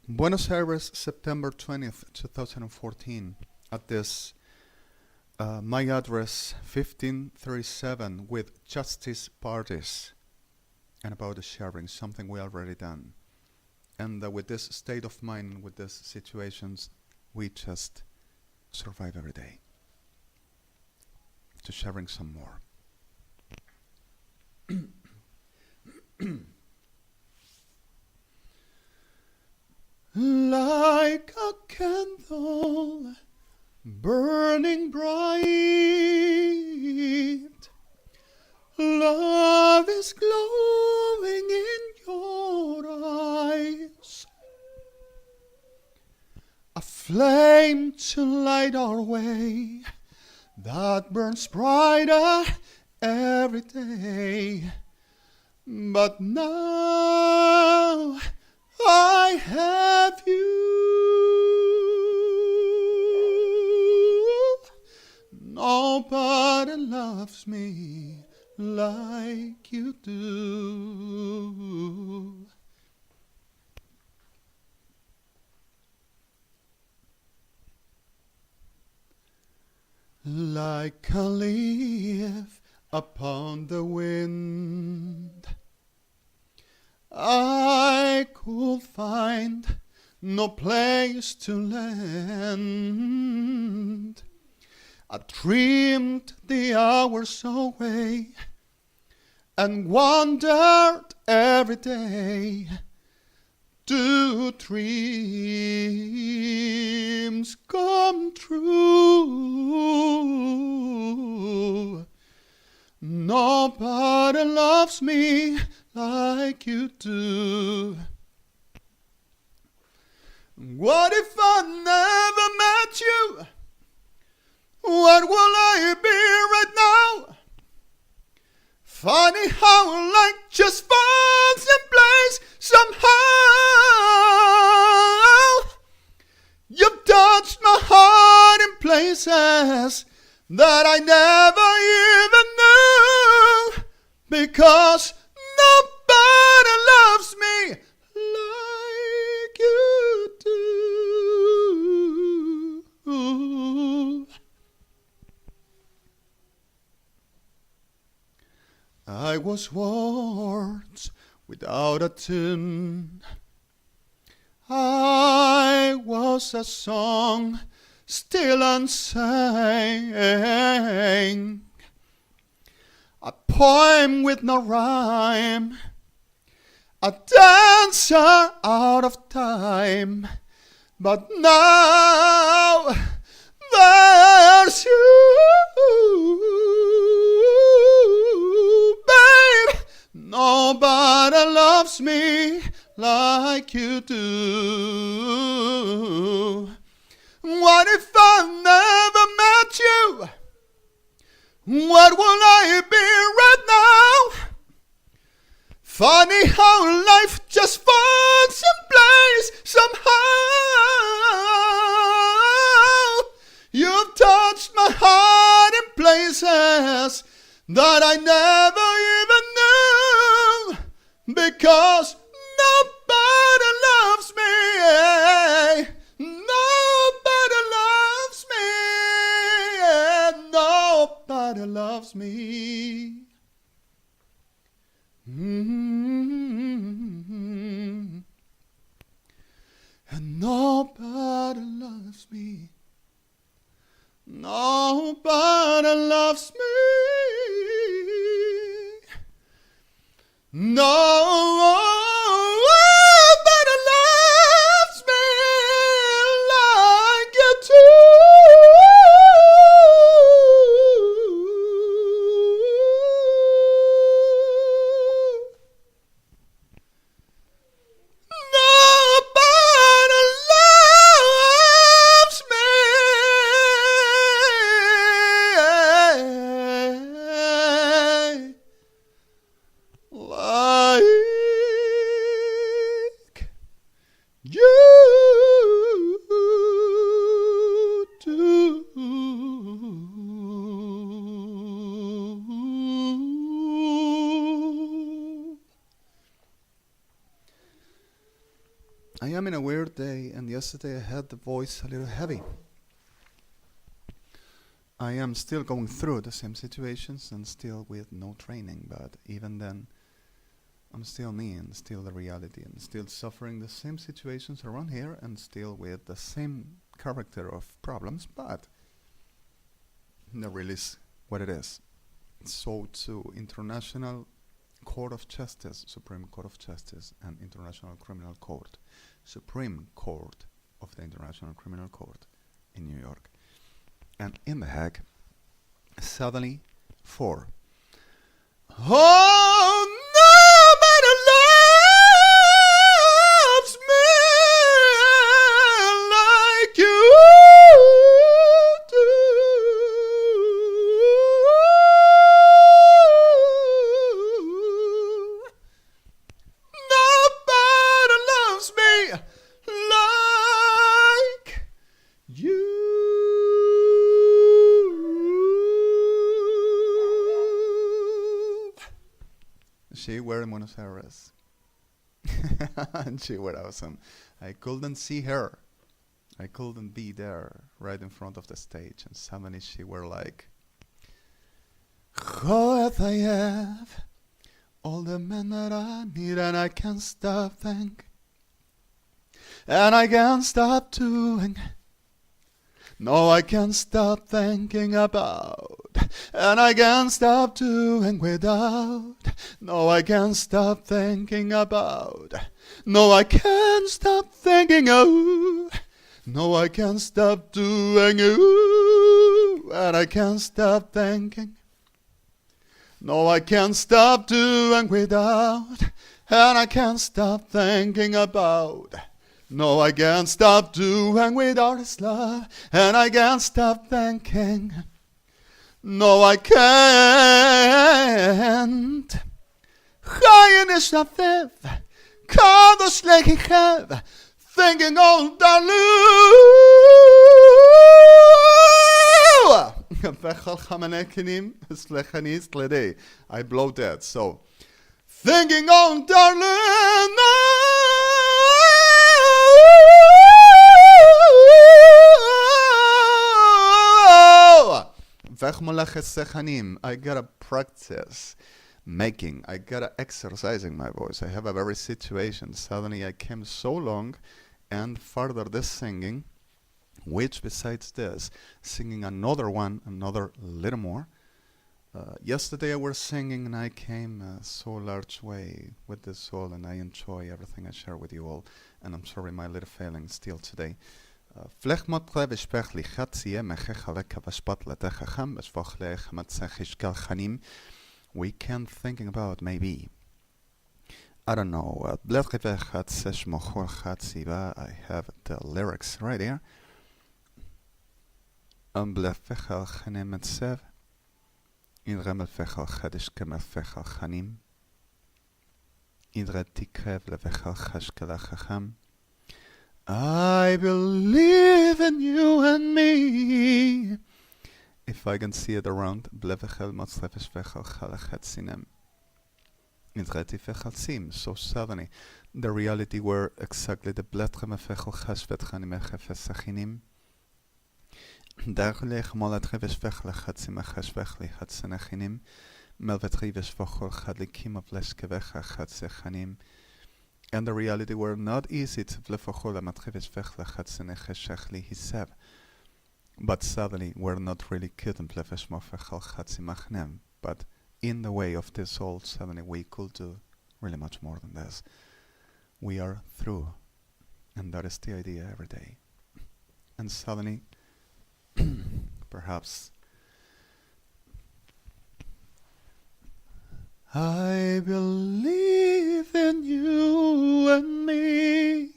Buenos Aires, September 20th, 2014. At this, my address 1537 with Justice Parties, and about the sharing, something we already done. And with this state of mind, with these situations, we just survive every day. To sharing some more. Like a candle burning bright, love is glowing in your eyes, a flame to light our way that burns brighter every day. But now I have you. Nobody loves me like you do. Like a leaf upon the wind, I could find no place to land. I dreamed the hours away and wondered every day, do dreams come true? Nobody loves me like you do. What if I never met you? What will I be right now? Funny how light just falls in place somehow. You've touched my heart in places that I never even knew, because nobody loves me like you do. I was words without a tune. I was a song still unsung, a poem with no rhyme, a dancer out of time. But now there's you, babe. Nobody loves me like you do. What if I never met you? What will I be right now? Funny how life just falls in place somehow. You've touched my heart in places that I never even knew, because nobody loves me. Nobody loves me. Nobody loves me. And nobody loves me. Nobody loves me. Nobody loves me like you do. I am in a weird day, and yesterday I had the voice a little heavy. I am still going through the same situations and still with no training, but even then, I'm still me and still the reality and still suffering the same situations around here and still with the same character of problems, but that really is what it is. So to International Court of Justice, Supreme Court of Justice, and International Criminal Court, Supreme Court of the International Criminal Court in New York. And in The Hague, suddenly, 4. Oh, nobody loves me like you do. Nobody loves me like you. She were in Buenos Aires. And she were awesome. I couldn't see her. I couldn't be there right in front of the stage. And suddenly she were like, "God, I have all the men that I need, and I can't stop thinking, and I can't stop doing. No, I can't stop thinking about, and I can't stop doing without. No, I can't stop thinking about. No, I can't stop thinking of. No, I can't stop doing ooh, and I can't stop thinking. No, I can't stop doing without, and I can't stop thinking about. No, I can't stop doing without his love, and I can't stop thinking. No, I can't. Chayin ishatev, kadosh lechichev, thinking on Dalu. I blow that, so thinking on darling. I gotta practice making, I gotta exercising my voice. I have a very situation. Suddenly I came so long and further this singing, which besides this, singing another one, another little more. Yesterday I was singing and I came so large way with this soul, and I enjoy everything I share with you all. And I'm sorry my little failing still today. We can thinking about maybe, I don't know, I have the lyrics right here. I believe in you and me. If I can see it around, so suddenly the reality were exactly the and the reality were not easy to but suddenly we're not really good in but in the way of this soul, suddenly we could do really much more than this. We are through, and that is the idea every day. And suddenly, perhaps, I believe in you and me.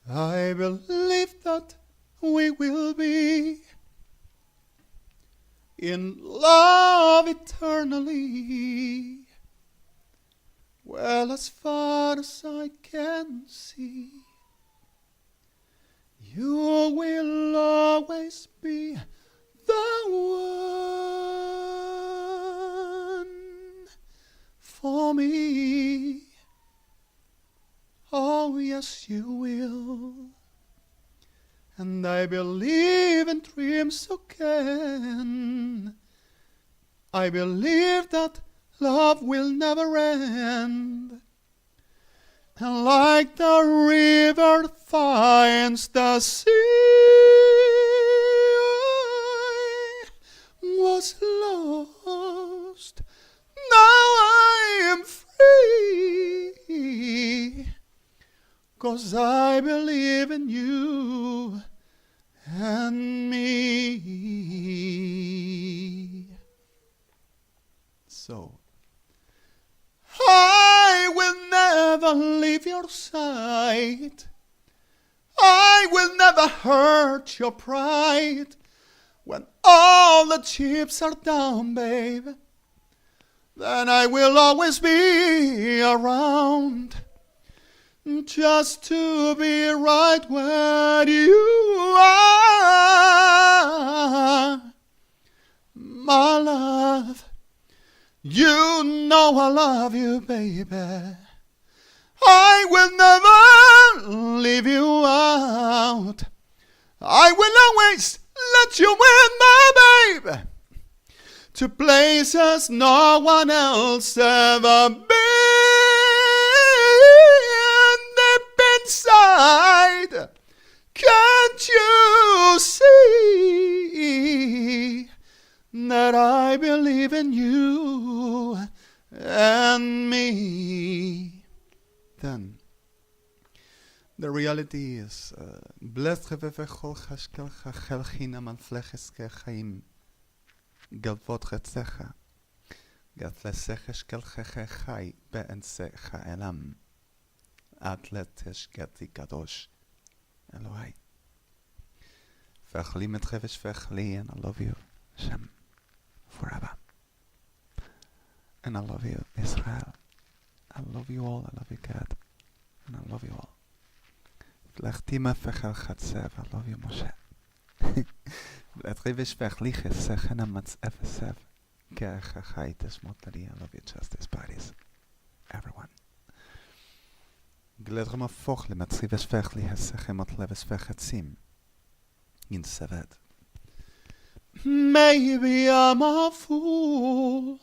I believe that we will be in love eternally. Well, as far as I can see, you will always be the one for me. Oh, yes you will. And I believe in dreams again. I believe that love will never end. And like the river finds the sea, I was lost. Now I am free, 'cause I believe in you and me. So, I will never leave your side. I will never hurt your pride. When all the chips are down, babe, then I will always be around, just to be right where you are. My love, you know I love you, baby. I will never leave you out. I will always let you in, my baby, to places no one else ever been. Deep inside, can't you see that I believe in you and me? Then the reality is, blessed vevechol chashkel chachel chinam an flecheske chaim gelvot chetzecha gatlesechesh kel cheche chai be'ensecha elam atletesh gati kadosh Elohai vechli met chevesh vechli, and I love you, Hashem, forever. And I love you, Israel. I love you all. I love you, God. And I love you all. Flechtima fechel chatzev. I love you, Moshe. V'etchivish vechliches sechena matz efesev. Ke'echachaites motari. I love you, Justice Parties. Everyone. Gledrema fochle matzives vechliches sechem leves vechetzim. In Sevet. Maybe I'm a fool.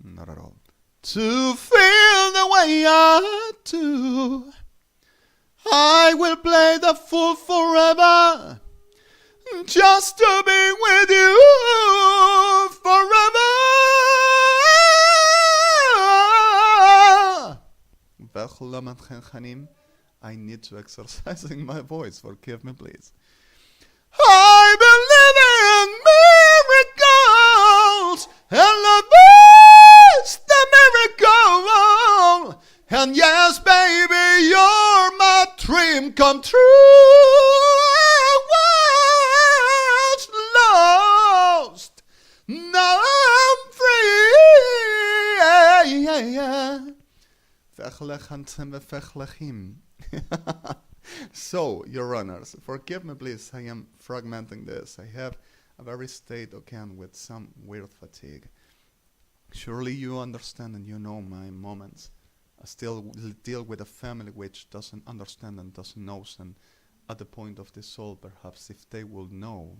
Not at all. To feel the way I do. I will play the fool forever, just to be with you forever. I need to exercising my voice. Forgive me, please. I believe in miracles and love is the miracle. And yes, baby, you're my dream come true. I was lost, now I'm free. So, your honors, forgive me please, I am fragmenting this. I have a very state again with some weird fatigue. Surely you understand and you know my moments. I still deal with a family which doesn't understand and doesn't know, and at the point of the soul, perhaps if they will know,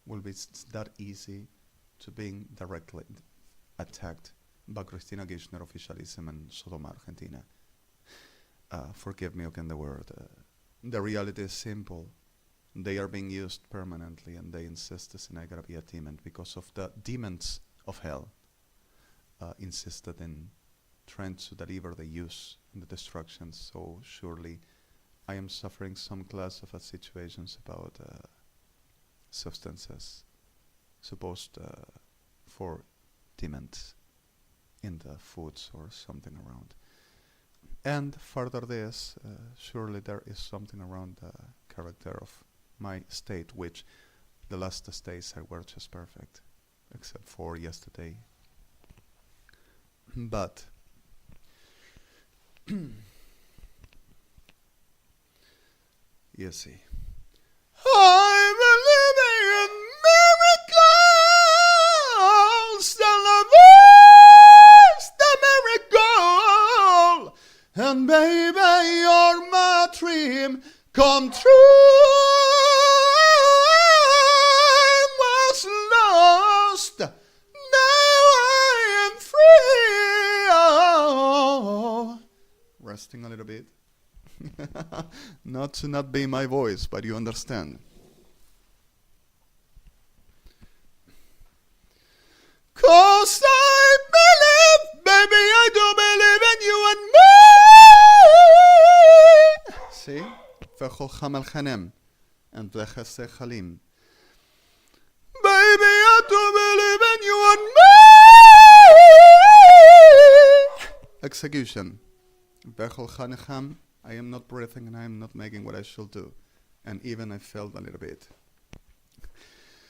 will be that easy to being directly attacked by Cristina Kirchner officialism and Sodoma, Argentina. Forgive me again the word. The reality is simple. They are being used permanently, and they insist the synagogue be a demon because of the demons of hell insisted in trying to deliver the use and the destruction. So surely I am suffering some class of situations about substances supposed for demons in the foods or something around. And further this, surely there is something around the character of my state, which the last days I were just perfect, except for yesterday. But you see, I believe in miracles, the love is the miracle. And baby, you're my dream come true. I was lost, now I am free. Oh. Resting a little bit. Not to not be my voice, but you understand. Cause I believe, baby, I do believe in you and me. See? فخلخم الخنم and blecha sechalim. Baby, I do believe in you and me. Execution. Bechol Chanecham, I am not breathing and I am not making what I should do. And even I felt a little bit.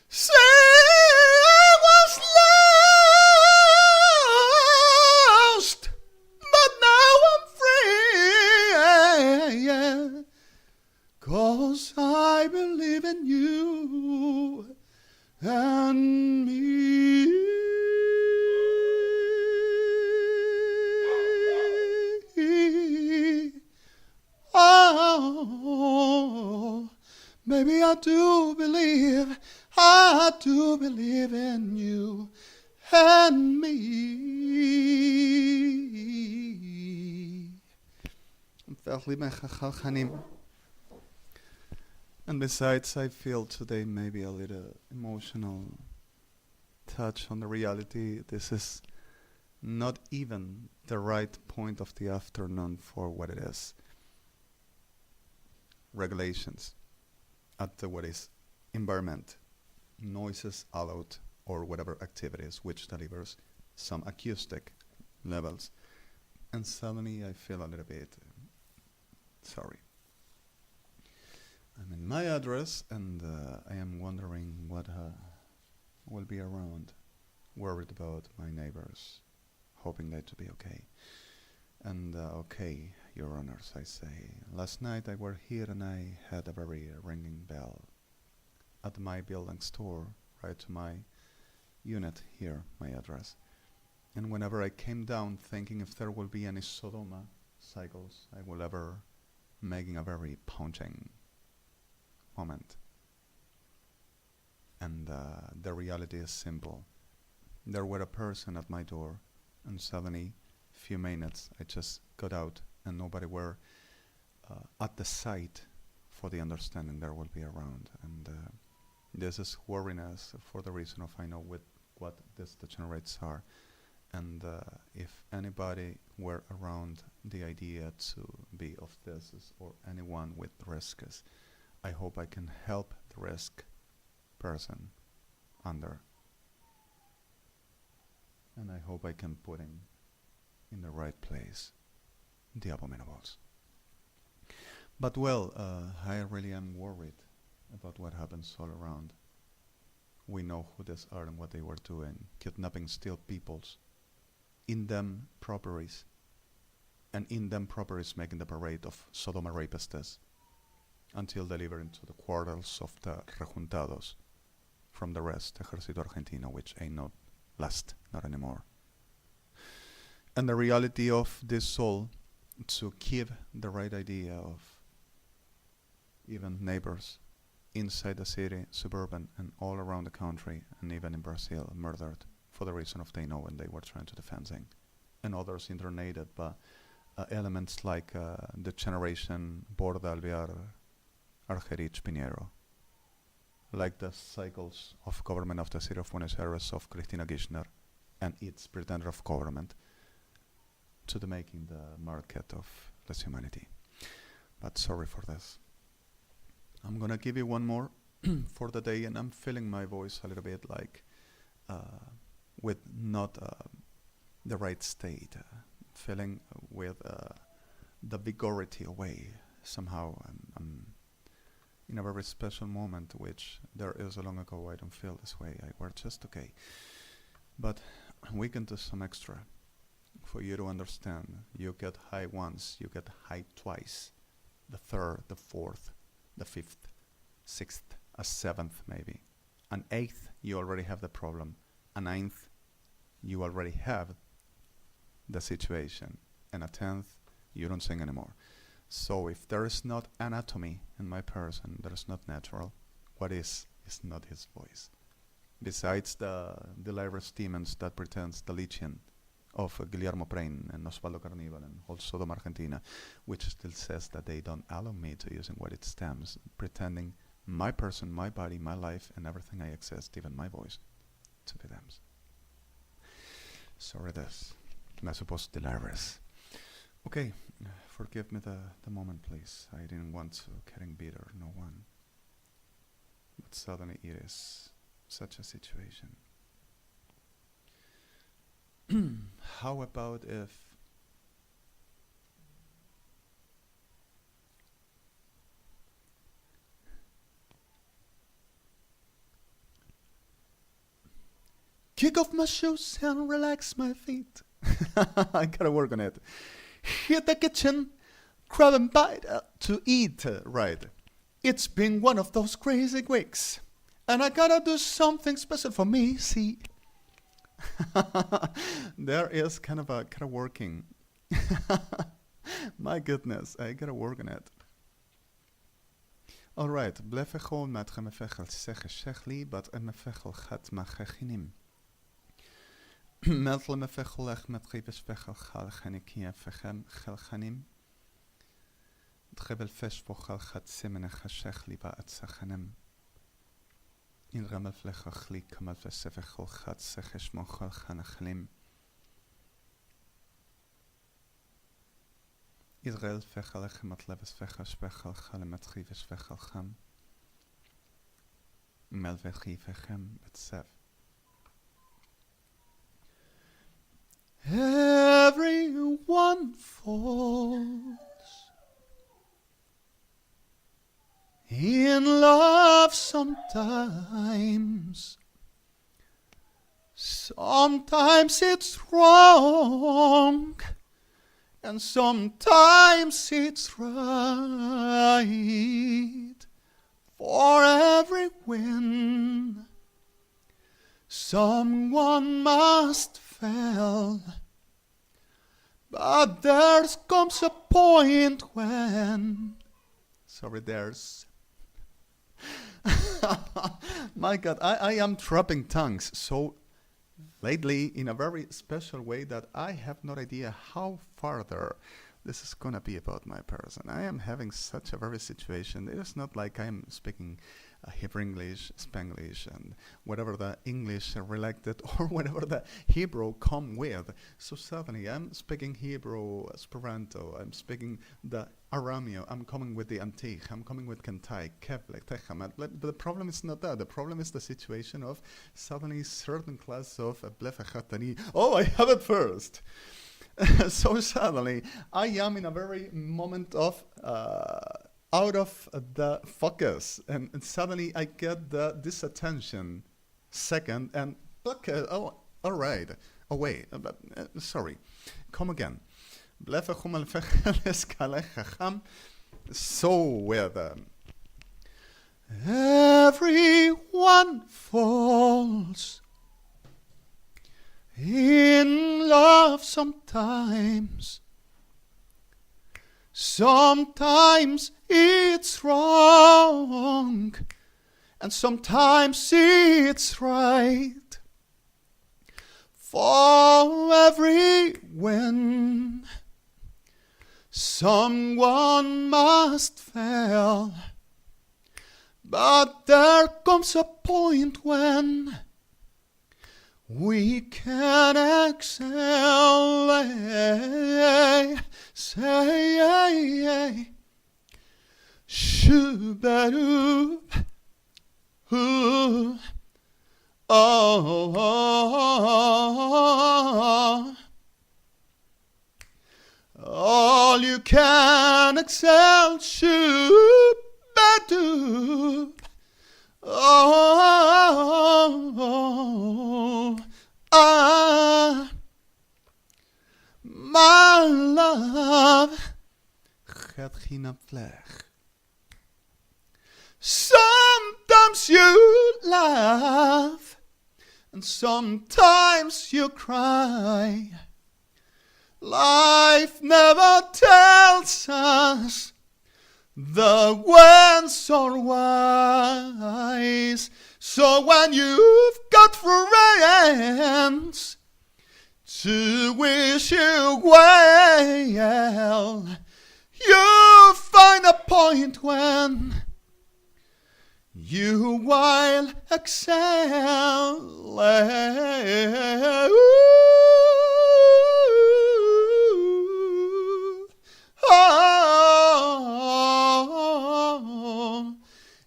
Say I was lost, but now I'm free. Yeah. 'Cause I believe in you and me. Oh, baby, I do believe in you and me. And besides, I feel today maybe a little emotional touch on the reality. This is not even the right point of the afternoon for what it is. Regulations at the what is environment, noises allowed, or whatever activities which delivers some acoustic levels. And suddenly I feel a little bit sorry. I'm in my address and I am wondering what will be around, worried about my neighbors, hoping they to be okay. And okay, Your Honors, I say. Last night I were here and I had a very ringing bell at my building store, right to my unit here, my address. And whenever I came down thinking if there will be any Sodoma cycles, I will ever making a very punching moment. And the reality is simple. There were a person at my door and suddenly few minutes I just got out and nobody were at the site for the understanding there will be around. And this is worriness for the reason of I know with what these degenerates are. And if anybody were around the idea to be of this or anyone with risks, I hope I can help the risk person under. And I hope I can put in the right place the abominables. But well, I really am worried about what happens all around. We know who these are and what they were doing, kidnapping still peoples in them properties, and in them properties making the parade of Sodoma rapists until delivering to the quarters of the rejuntados from the rest, Ejército Argentino, which ain't not last, not anymore. And the reality of this soul to keep the right idea of even neighbors inside the city, suburban, and all around the country, and even in Brazil, murdered for the reason of they know when they were trying to defend things, and others internated by elements like the generation Borda Alvear, Argerich, Pinheiro, like the cycles of government of the city of Buenos Aires of Cristina Kirchner and its pretender of government to the making the market of less humanity. But sorry for this. I'm gonna give you one more for the day, and I'm feeling my voice a little bit like with not the right state, feeling with the vigority away. Somehow I'm in a very special moment, which there is a long ago I don't feel this way. I were just okay. But we can do some extra for you to understand. You get high once, you get high twice, the third, the fourth, the fifth, sixth, a seventh maybe. An eighth, you already have the problem. A ninth, you already have the situation. And a tenth, You don't sing anymore. So if there is not anatomy in my person, that is not natural, what is not his voice. Besides the delirious demons that pretends the legion of Guillermo Prain and Osvaldo Carnival and also Dom Argentina, which still says that they don't allow me to using what it stems, pretending my person, my body, my life, and everything I exist, even my voice, to be them. Sorry this. I suppose delirious. Okay, forgive me the moment, please. I didn't want to getting bitter, no one. But suddenly it is such a situation. How about if kick off my shoes and relax my feet? I gotta work on it. Hit the kitchen, grab a bite to eat right. It's been one of those crazy weeks, and I gotta do something special for me, see. There is kind of working. My goodness, I gotta work on it. Alright, blefechol met gemefechel zeggen shechli, but emefechel gaat machechinim. Metal mefechel ech met gibesfechel gal genikia fechem gelchanim. Trebel feshvochal gaat simene gashechli ba atsachanem. In ramel flechachli kamal fesefechol gaat secheshmochal chanachlim. Israel fechal ech met leves fechas fechal chale met gibes fechal cham. Melvechi fechem betsef. Everyone falls in love sometimes. Sometimes it's wrong, and sometimes it's right. For every win, someone must fail. But there comes a point when... Sorry, there's... My God, I am dropping tongues so lately in a very special way that I have no idea how farther this is gonna be about my person. I am having such a very situation. It is not like I'm speaking Hebrew English, Spanglish, and whatever the English related or whatever the Hebrew come with. So suddenly I'm speaking Hebrew, Esperanto, I'm speaking the Arameo, I'm coming with the Antique, I'm coming with Kentai, Kevlek, Techamat. But the problem is not that. The problem is the situation of suddenly certain class of Blefachatani. Oh, I have it first. So suddenly I am in a very moment of out of the focus, and suddenly I get this attention second, and okay, oh, all right, oh wait, sorry, come again. So with everyone falls in love sometimes. Sometimes it's wrong, and sometimes it's right. For every win, someone must fail. But there comes a point when we can excel. Say, shoo-ba-doo, oh, all you can excel, shoo-ba-doo, my love gaat geen vleg. Sometimes you laugh, and sometimes you cry. Life never tells us the whens or whys. So when you've got friends to wish you well, you find a point when you will excel.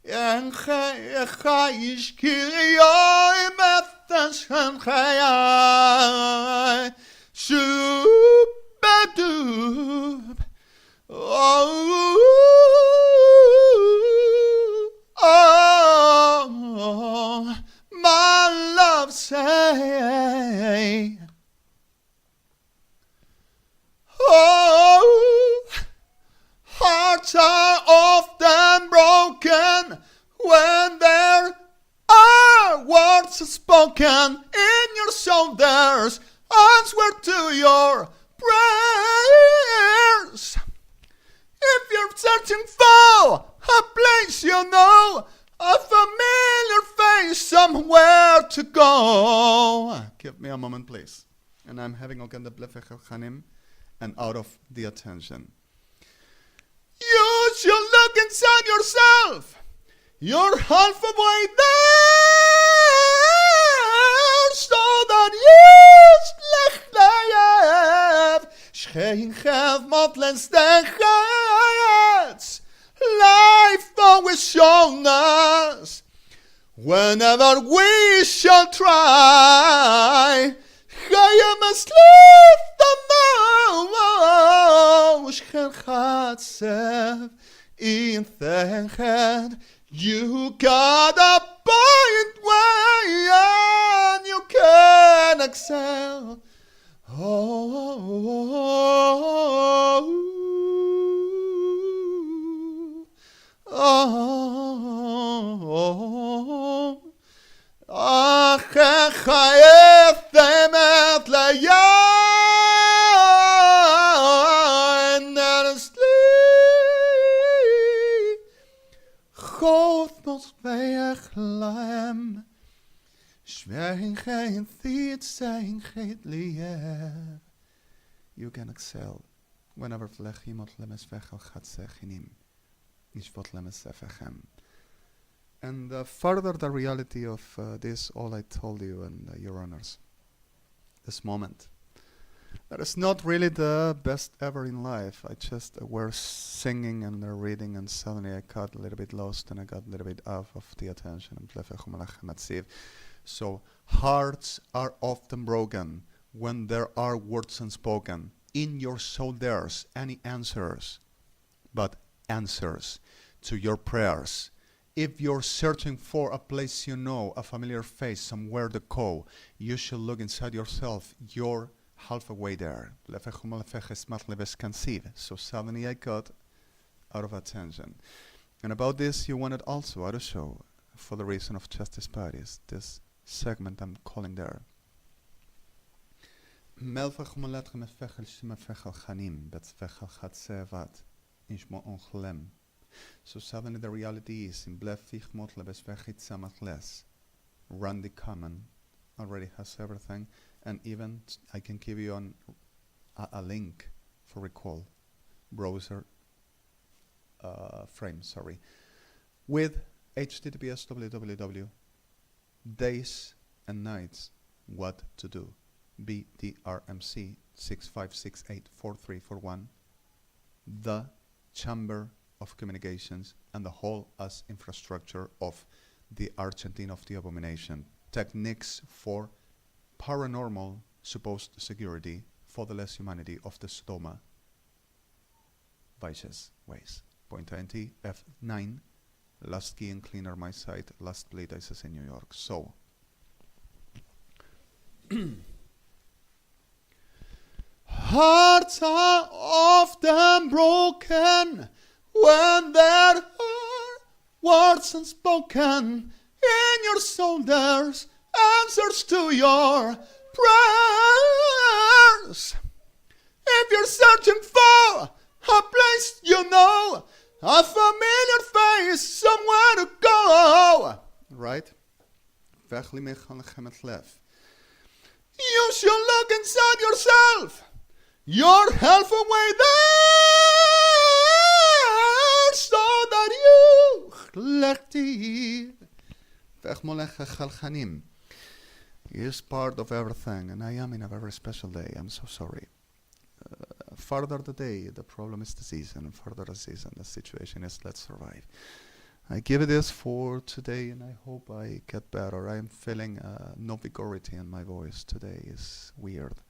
En ga is kirjai metens en ga Shoo-ba-doo. Oh, my love say, oh, hearts are often broken when there are words spoken in your shoulders. Answer to your prayers. If you're searching for a place you know, a familiar face somewhere to go. Give me a moment, please. And I'm having again the BLYTT and out of the attention. You should look inside yourself. You're halfway there, so that you have motlens life always shown us. Whenever we shall try, I must leave the most in the head. You got a point where you can excel. You can excel whenever and further the reality of this, all I told you and your honors, this moment, that is not really the best ever in life. I just were singing and reading, and suddenly I got a little bit lost and I got a little bit out of the attention. So hearts are often broken when there are words unspoken. In your soul there's any answers, but answers to your prayers. If you're searching for a place you know, a familiar face, somewhere to go, you should look inside yourself. You're halfway there. So suddenly I got out of attention. And about this, you wanted also to show, for the reason of justice parties, this segment I'm calling there. So suddenly the reality is in Randy Common already has everything, and even I can give you a link for recall browser frame, with https www days and nights what to do BDRMC 65684341, the Chamber of Communications and the whole as infrastructure of the Argentina of the Abomination, techniques for paranormal supposed security for the less humanity of the Sodoma vices ways. Point .int F9, last key and cleaner my site, last BLYTT I says in New York. So hearts are often broken when there are words unspoken. In your soul there's answers to your prayers. If you're searching for a place you know, a familiar face, somewhere to go. Right? You should look inside yourself. You're halfway there, so that you is part of everything, and I am in a very special day. I'm so sorry. Further the day, the problem is the season. Further the season, the situation is let's survive. I give it this for today, and I hope I get better. I'm feeling no vigority in my voice today. It's weird.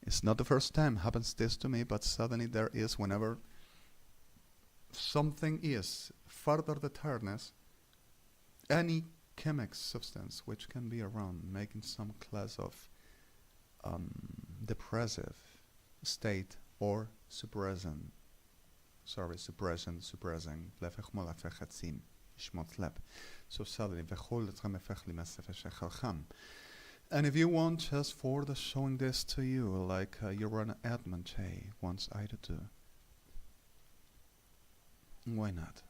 It's not the first time happens this to me, but suddenly there is whenever something is further the tiredness, any chemical substance which can be around making some class of depressive state or suppressing. Suppressing. So suddenly, and if you want, just for the showing this to you, like you run Edmund J. once I do. Why not?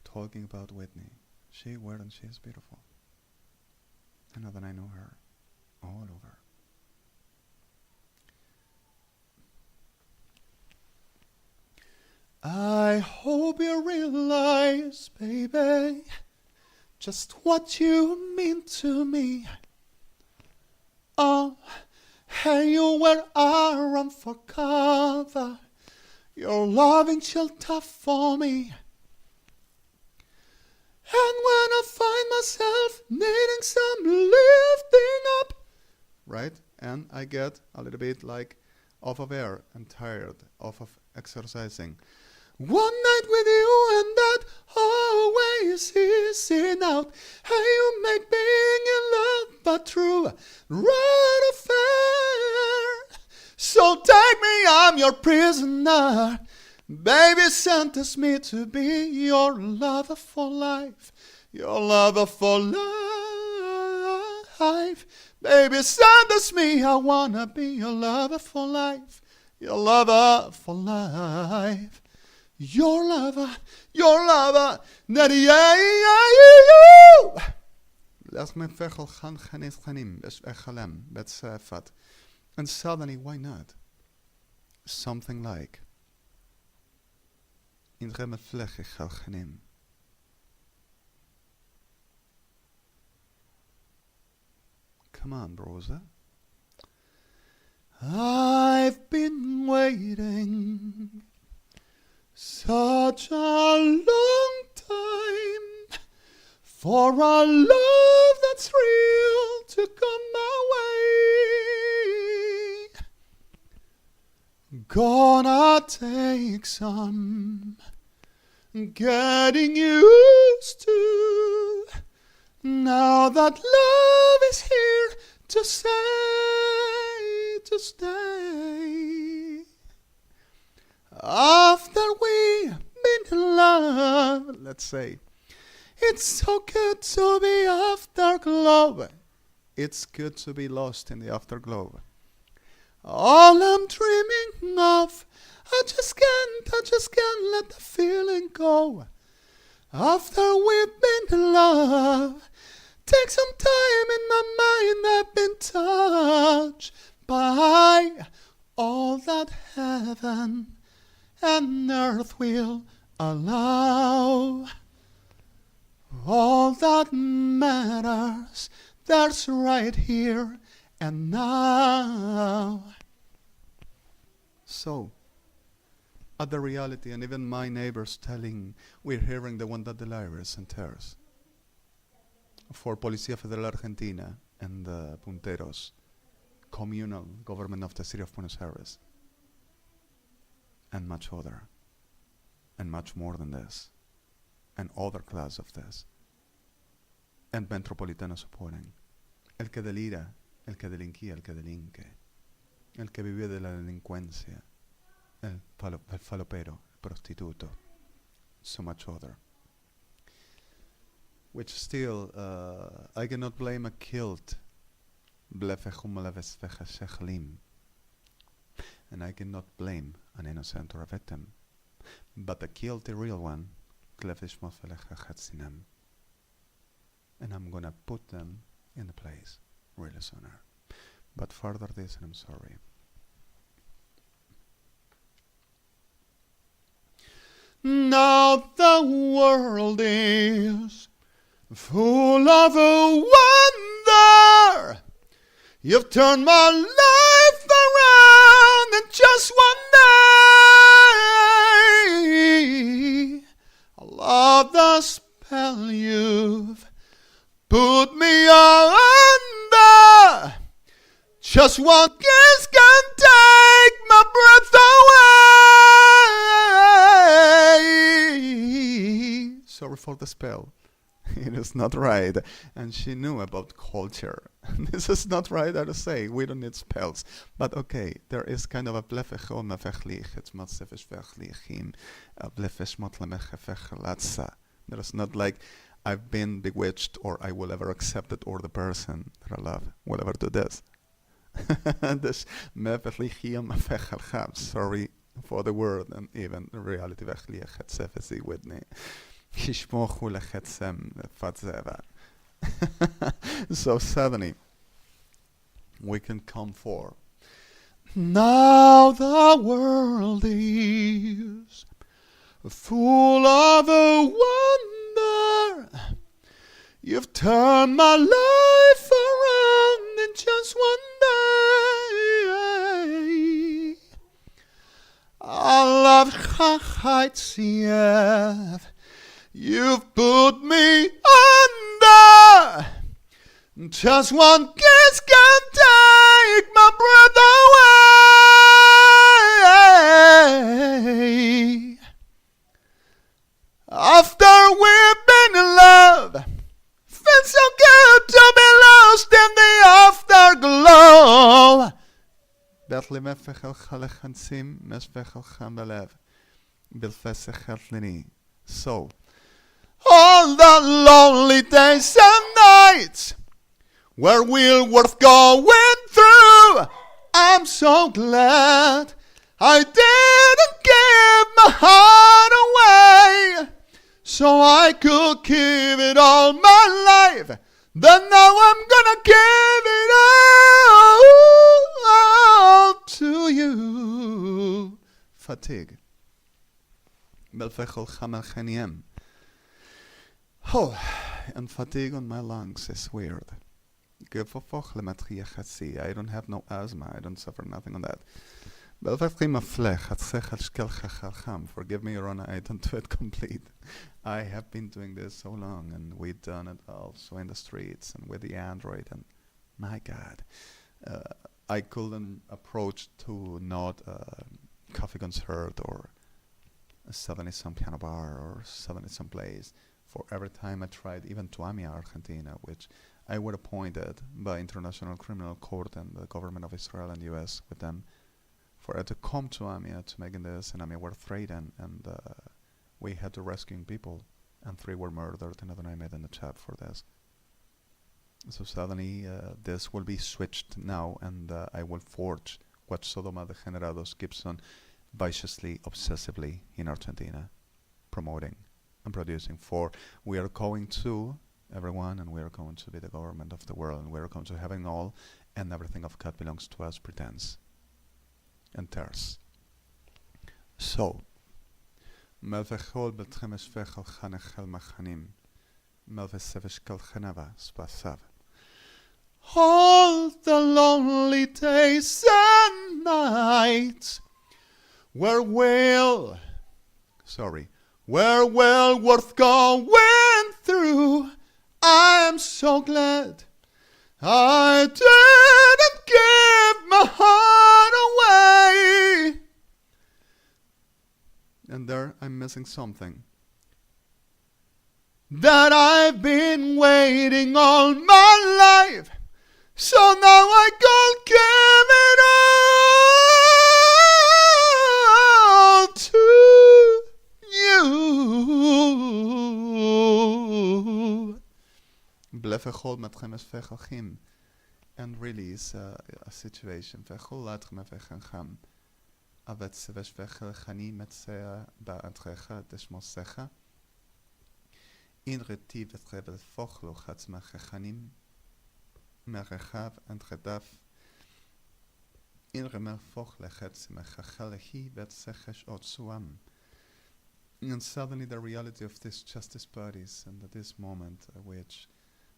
Talking about Whitney. She weird and she is beautiful. I know that I know her all over. I hope you realize, baby, just what you mean to me. Oh, hey, you were around for cover. Your loving chill tough for me. And when I find myself needing some lifting up, right? And I get a little bit like off of air and tired, off of exercising. One night with you and that always is out. How you make being in love but true right affair. So take me, I'm your prisoner. Baby, sentence me to be your lover for life. Your lover for life. Baby, sentence me, I wanna be your lover for life. Your lover for life. Your lover, daddy, Laat me vechel gaan genis ganim, bes echalem, bet sefat. And suddenly, why not? Something like in remme vlech echal ganim. Come on, Rosa. I've been waiting such a long time for a love that's real to come my way. Gonna take some getting used to. Now that love is here to stay. After we've been in love, let's say, it's so good to be afterglow. It's good to be lost in the afterglow. All I'm dreaming of, I just can't let the feeling go. After we've been in love, take some time in my mind. I've been touched by all that heaven and earth will allow. All that matters, that's right here and now. So, at the reality, and even my neighbors telling, we're hearing the one that delirious and tears. For Policía Federal Argentina and the Punteros, communal government of the city of Buenos Aires, and much other, and much more than this, and other class of this, and metropolitano supporting, el que delira, el que delinquía, el que delinque, el que vive de la delincuencia, el falopero, el prostituto, so much other. which still I cannot blame a kilt, and I cannot blame an innocent or a victim, but the kilt, the real one, and I'm gonna put them in the place really sooner. But further this, and I'm sorry. Now the world is full of a wonder. You've turned my life around in just one day. I love the spell you've put me under. Just one kiss can take my breath away. Sorry for the spell. It is not right. And she knew about culture. This is not right to say. We don't need spells. But okay, there is kind of a blefechon mefechlich. It's matzefesh vechlichim. A blefesh motlemechefechelatsa. There is not like I've been bewitched or I will ever accept it or the person that I love will ever do this. Dus mefechlichim mefechelcham. Sorry for the word and even the reality vechlich het sefesi with me. So suddenly we can come for. Now the world is full of a wonder. You've turned my life around in just one day. I love Chachaitziev. You've put me under. Just one kiss can take my breath away. After we've been in love, feels so good to be lost in the afterglow. Betli mefechel chalechansim mesfechel chambelev bilfesechel lini. So, all the lonely days and nights were well worth going through. I'm so glad I didn't give my heart away, so I could give it all my life. Then now I'm gonna give it all to you. Fatigue. Belfechel chamel cheniem. Oh, and fatigue on my lungs is weird. I don't have no asthma. I don't suffer nothing on that. Forgive me, Your Honor, I don't do it complete. I have been doing this so long, and we've done it also in the streets and with the Android, and my God, I couldn't approach to not a coffee concert or a 70-some piano bar or 70-some place. For every time I tried, even to AMIA, Argentina, which I was appointed by International Criminal Court and the government of Israel and US with them, for it to come to AMIA to make this, and AMIA were threatened, and we had to rescue people, and 3 were murdered, another I made in the chat for this. So suddenly this will be switched now, and I will forge what Sodoma de Generados keeps on viciously, obsessively in Argentina, promoting and producing. For we are going to everyone, and we are going to be the government of the world, and we are going to having all, and everything of God belongs to us, pretense and terse. So, Melvechol betremes fechel chanechel machanim, Melveseveshkel chenava spasav. All the lonely days and nights were well worth going through. I'm so glad I didn't give my heart away. And there I'm missing something that I've been waiting all my life. So now I can't give it all to you. Blefechol matchem es fechachim. And really it's a situation. Fechol latchem fechacham. Avet sevesh fechel chani metzea ba'antrecha deshmosecha. In retiv et revel fochlo chatzma chechanim. Merechav and redaf. In remer foch lechetz mechachalehi vet sechesh otsuam. And suddenly the reality of these justice parties and at this moment which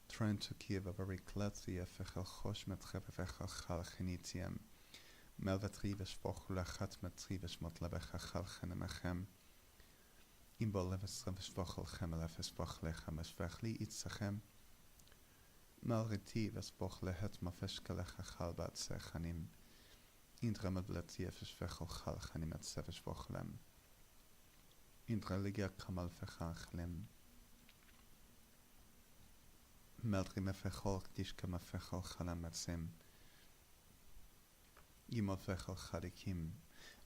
trying to give a very clearly fechel chosh metcheb fechel chal chenitiam melvetrives foch lechatz metrives motlebech chal chenemechem imbol leves fochel chemelefes foch lechem esfechli itzechem melretives foch lehet mafeshkelech chal bat sechanim in dremel bletiefes fechel chal chenim et seves fochlem in religia kamal fechalchlem meldri mefechol dishka mefechol chalam etzim yimol fechol chadikim.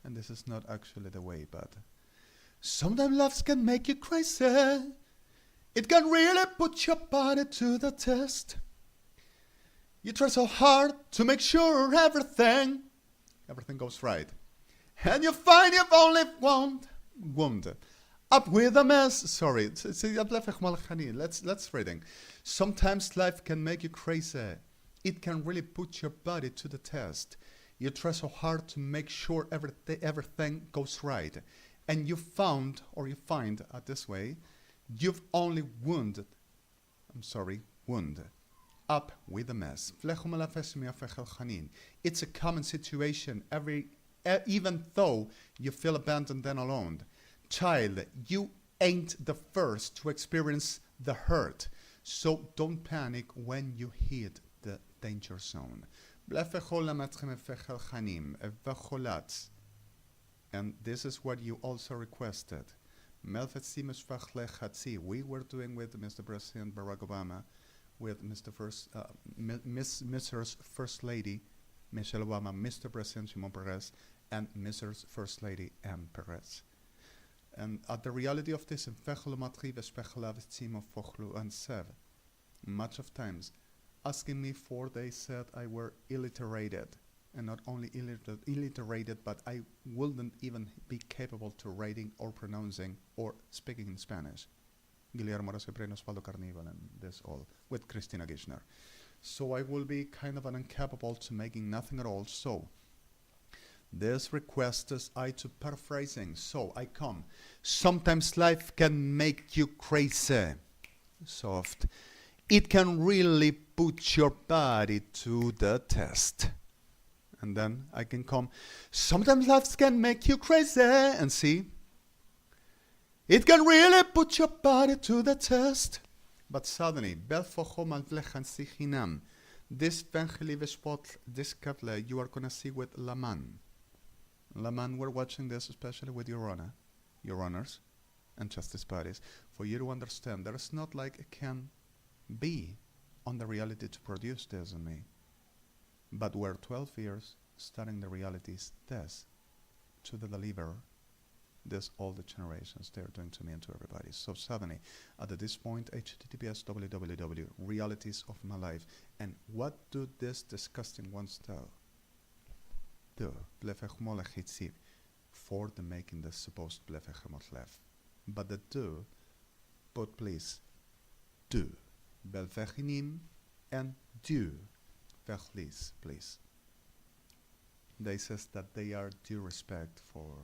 And this is not actually the way, but sometimes love can make you crazy. It can really put your body to the test. You try so hard to make sure everything goes right, and you find you've only wound up with a mess. Sorry, let's reading. Sometimes life can make you crazy. It can really put your body to the test. You try so hard to make sure everything goes right, and you find this way, you've only wound up with a mess. It's a common situation even though you feel abandoned and alone. Child, you ain't the first to experience the hurt, so don't panic when you hit the danger zone. And this is what you also requested. We were doing with Mr. President Barack Obama, with Mrs. First Lady Michelle Obama, Mr. President Shimon Peres, and Mrs. First Lady Ann Perez. And at the reality of this, much of times, asking me for, they said I were illiterated, and not only illiterated, but I wouldn't even be capable to writing or pronouncing or speaking in Spanish. Guillermo Rosebreno, Osvaldo Carnival, and this all, with Christina Gishner. So I will be kind of incapable to making nothing at all. So this request is I to paraphrasing. So I come. Sometimes life can make you crazy. Soft. It can really put your body to the test. And then I can come. Sometimes life can make you crazy. And see. It can really put your body to the test. But suddenly, this spot, this couple you are going to see with Laman. Laman, we're watching this especially with your honors, and justice parties, for you to understand there is not like it can be on the reality to produce this in me. But we're 12 years studying the realities this to the deliver this all the generations they're doing to me and to everybody. So suddenly, at this point, https www realities of my life. And what do this disgusting ones do? For the making the supposed blefechemotlev. But the do, but please, do. Belvechinim and do. Vechlis, please. They says that they are due respect for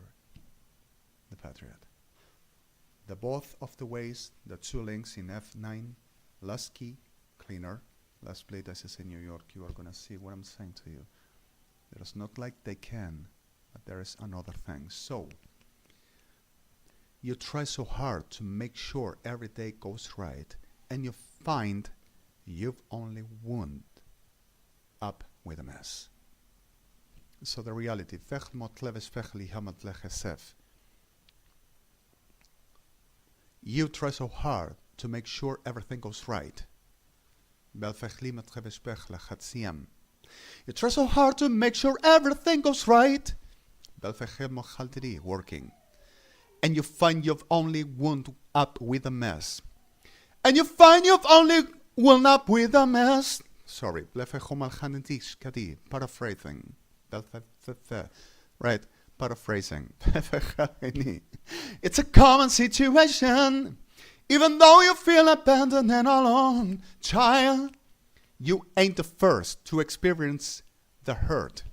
the Patriot. The both of the ways, the two links in F9, last key, cleaner, last plate, as is in New York, you are going to see what I'm saying to you. It is not like they can, but there is another thing. So, you try so hard to make sure every day goes right, and you find you've only wound up with a mess. So the reality, you try so hard to make sure everything goes right. You try so hard to make sure everything goes right. Working. And you find you've only wound up with a mess. And you find you've only will not be the mess. Sorry, paraphrasing. Right, paraphrasing. It's a common situation. Even though you feel abandoned and alone, child, you ain't the first to experience the hurt.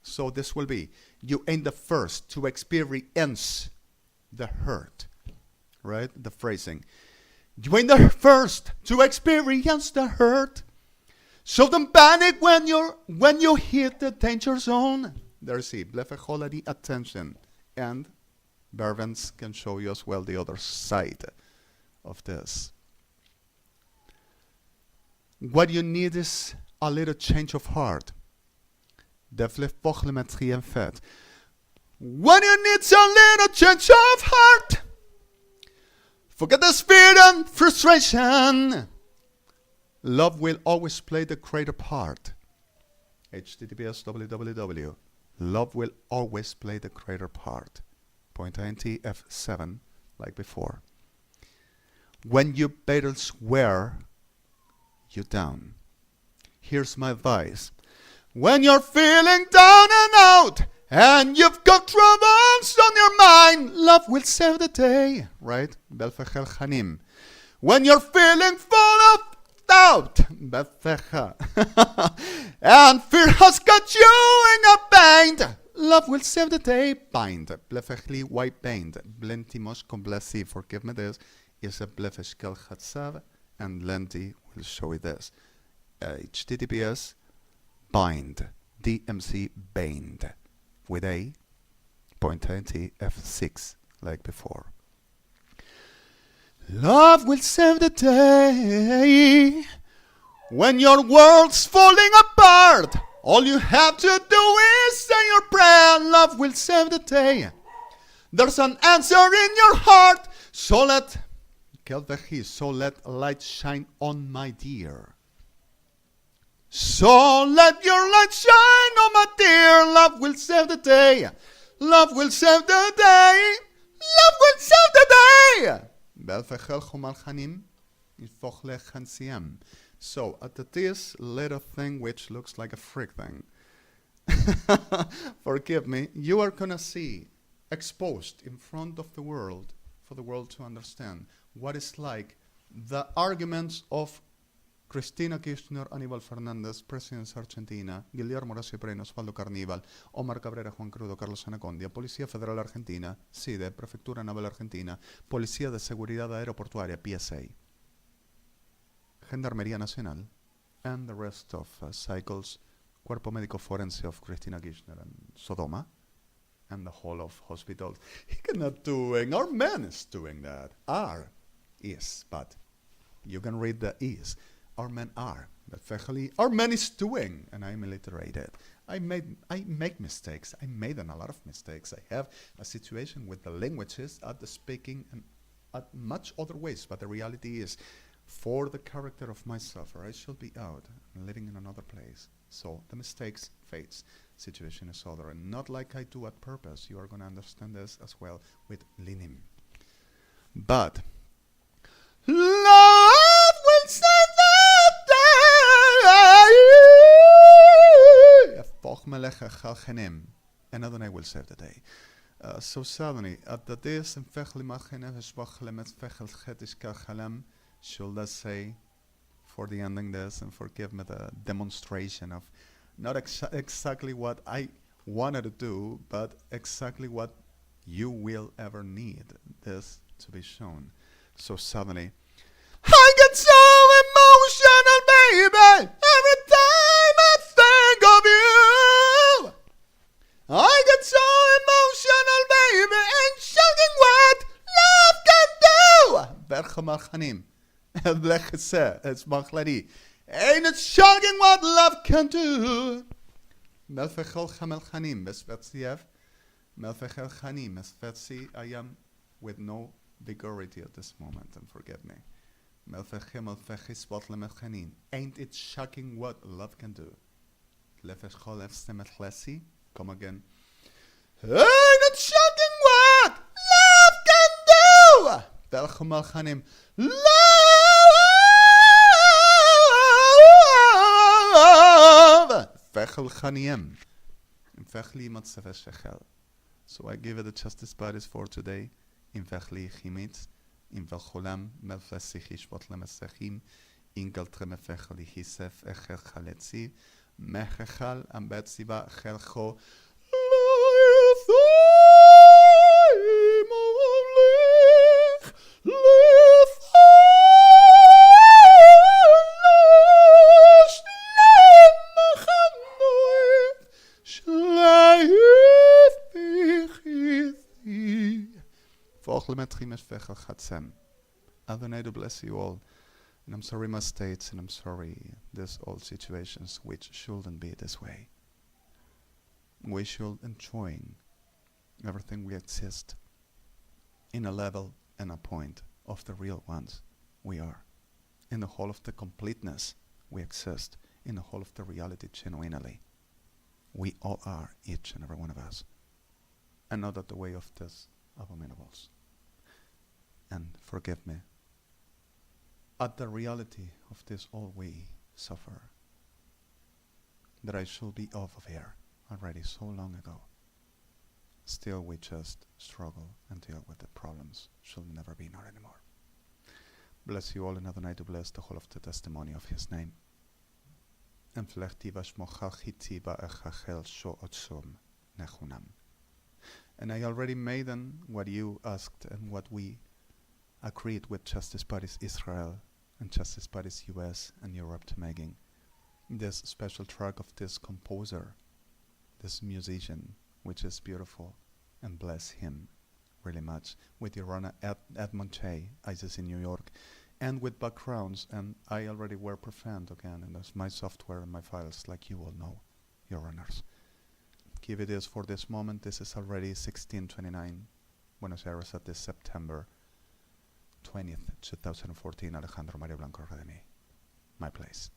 So this will be, you ain't the first to experience the hurt. Right? The phrasing. You ain't the first to experience the hurt. So don't panic when you hit the danger zone. There's the attention. And Bervens can show you as well the other side of this. What you need is a little change of heart. When you need a little change of heart, forget the fear and frustration. Love will always play the greater part. HTTPS www. Love will always play the greater part. .int F7 like before. When you battles wear you down. Here's my advice. When you're feeling down and out and you've got troubles on your mind, love will save the day. Right? When you're feeling full of doubt and fear has got you in a bind, love will save the day. Bind. Blefechli white bind. Blentimos complesi. Forgive me this. Is a blefeshkel chatsav, and Lenti will show you this. HTTPS bind. DMC bind. With a .int F6 like before. Love will save the day. When your world's falling apart, all you have to do is say your prayer. Love will save the day. There's an answer in your heart. So let light shine on, my dear. So let your light shine on, my dear. Love will save the day. Love will save the day. Love will save the day. So at this little thing which looks like a freak thing, forgive me, you are gonna see exposed in front of the world for the world to understand what is like the arguments of Cristina Kirchner, Aníbal Fernández, Presidents Argentina, Guillermo Horacio Pereira, Osvaldo Carníbal, Omar Cabrera, Juan Crudo, Carlos Anacondia, Policía Federal Argentina, CIDE, Prefectura Naval Argentina, Policía de Seguridad Aeroportuaria, PSA, Gendarmería Nacional, and the rest of cycles, Cuerpo Médico Forense of Cristina Kirchner and Sodoma, and the whole of hospitals. He cannot doing, our man is doing that. Is, but you can read the is. Our men are, but fairly, our man is doing, and I'm illiterated. I make mistakes. I made a lot of mistakes. I have a situation with the languages at the speaking and at much other ways, but the reality is, for the character of my sufferer, I shall be out and living in another place. So the mistakes fades. Situation is other, and not like I do at purpose. You are going to understand this as well with Linim. But love will save the day. And Adonai will save the day. So suddenly, at the days in Fechel Machene, Veshwachlemet Fechel Chetish Kachalem, should I say, for the ending this, and forgive me the demonstration of not exactly what I wanted to do, but exactly what you will ever need this to be shown. So suddenly, I get so emotional, baby, every time I think of you. I get so emotional, baby, ain't shocking what love can do. Ain't it shocking what love can do? Melfechel Chamel Chanim, Besvetiev, Melfechel Chanim, Besvetsi, I am with no vigority at this moment, and forgive me. Melfechel Melfechis Botlemet Chanin. Ain't it shocking what love can do? Lefechol Efstemet Chlesi, come again. Ain't it shocking what love can do? Belchemel Chanim. Love fechel chaniem. In fechli mat sefe shechel. So I give it the justice bodies for today. In fechli chimitz. In velcholam melfesichish votlem esechim. In galtrem fechli hisef echel chaletzi. Mechechal am betziva chelcho. Adonai to bless you all, and I'm sorry my states, and I'm sorry there's all situations which shouldn't be this way. We should enjoy everything we exist in a level and a point of the real ones we are. In the whole of the completeness we exist, in the whole of the reality genuinely. We all are, each and every one of us, and not at the way of these abominables. And forgive me, at the reality of this all we suffer, that I should be off of here already so long ago. Still we just struggle and deal with the problems should never be not anymore. Bless you all, and Adonai to bless the whole of the testimony of his name. And I already made them what you asked and what we agreed with Justice Parties Israel and Justice Parties US and Europe to making this special track of this composer, this musician, which is beautiful, and bless him really much, with Yorana Edmond Che, ISIS in New York, and with backgrounds, and I already were profaned again, and that's my software and my files, like you all know, your runners. Give it is for this moment. This is already 1629, Buenos Aires at this September 20th, 2014, Alejandro Mario Blanco REDEMI, my place.